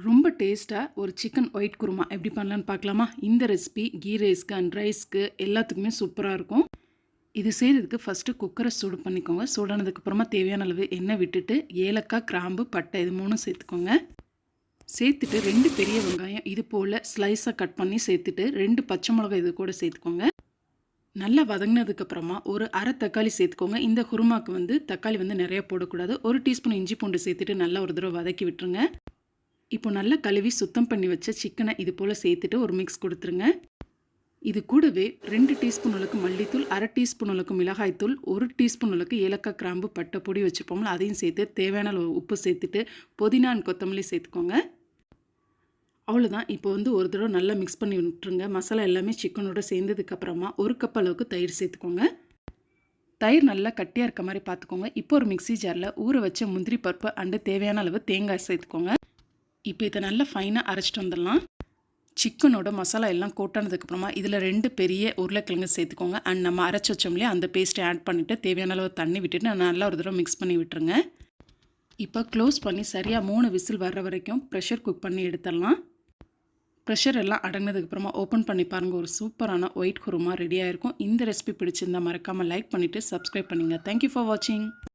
ரொம்ப டேஸ்ட்டாக ஒரு சிக்கன் ஒயிட் குருமா எப்படி பண்ணலான்னு பார்க்கலாமா? இந்த ரெசிபி கீ ரைஸ்க்கு அண்ட் ரைஸ்க்கு எல்லாத்துக்குமே சூப்பராக இருக்கும். இது செய்கிறதுக்கு ஃபஸ்ட்டு குக்கரை சூடு பண்ணிக்கோங்க. சூடானதுக்கப்புறமா தேவையான அளவு எண்ணெய் விட்டுட்டு ஏலக்காய், கிராம்பு, பட்டை இது 3 சேர்த்துக்கோங்க. சேர்த்துட்டு 2 பெரிய வெங்காயம் இது போல் ஸ்லைஸாக கட் பண்ணி சேர்த்துட்டு 2 பச்சை மிளகாய் இது கூட சேர்த்துக்கோங்க. நல்லா வதங்கினதுக்கப்புறமா ஒரு அரை தக்காளி சேர்த்துக்கோங்க. இந்த குருமாவுக்கு தக்காளி நிறைய போடக்கூடாது. 1 டீஸ்பூன் இஞ்சி பூண்டு சேர்த்துட்டு நல்லா ஒரு தடவை வதக்கி விட்டுருங்க. இப்போ நல்லா கழுவி சுத்தம் பண்ணி வச்ச சிக்கனை இது போல் சேர்த்துட்டு ஒரு மிக்ஸ் கொடுத்துருங்க. இது கூடவே 2 டீஸ்பூன் அளவுக்கு மல்லித்தூள், அரை டீஸ்பூன் அளவுக்கு மிளகாய்த்தூள், 1 டீஸ்பூன் அளவுக்கு ஏலக்காய், கிராம்பு, பட்டை பொடி வச்சுருப்போம்ல அதையும் சேர்த்து தேவையான அளவு உப்பு சேர்த்துட்டு புதினா அண்ட் கொத்தமல்லி சேர்த்துக்கோங்க. அவ்வளோதான். இப்போ ஒரு தடவை நல்லா மிக்ஸ் பண்ணி விட்டுருங்க. மசாலா எல்லாமே சிக்கனோட சேர்ந்ததுக்கப்புறமா 1 கப் அளவுக்கு தயிர் சேர்த்துக்கோங்க. தயிர் நல்லா கட்டியாக இருக்க மாதிரி பார்த்துக்கோங்க. இப்போ ஒரு மிக்ஸி ஜாரில் ஊற வச்ச முந்திரி பருப்பு அண்டு தேவையான அளவு தேங்காய் சேர்த்துக்கோங்க. இப்போ இதை நல்லா ஃபைனாக அரைச்சிட்டு வந்துடலாம். சிக்கனோட மசாலா எல்லாம் கோட்டானதுக்கப்புறமா இதில் 2 பெரிய உருளைக்கிழங்கு சேர்த்துக்கோங்க. அண்ட் நம்ம அரைச்சி வச்சோம்லையே அந்த பேஸ்ட்டை ஆட் பண்ணிவிட்டு தேவையான அளவு தண்ணி விட்டுட்டு நல்லா ஒரு தடவை மிக்ஸ் பண்ணி விட்டுருங்க. இப்போ க்ளோஸ் பண்ணி சரியாக 3 விசில் வர்ற வரைக்கும் ப்ரெஷர் குக் பண்ணி எடுத்துடலாம். ப்ரெஷர் எல்லாம் அடங்கினதுக்கப்புறமா ஓப்பன் பண்ணி பாருங்கள். ஒரு சூப்பரான ஒயிட் குருமா ரெடியாக இருக்கும். இந்த ரெசிபி பிடிச்சிருந்தால் மறக்காமல் லைக் பண்ணிவிட்டு சப்ஸ்கிரைப் பண்ணுங்கள். தேங்க்யூ ஃபார் வாட்சிங்.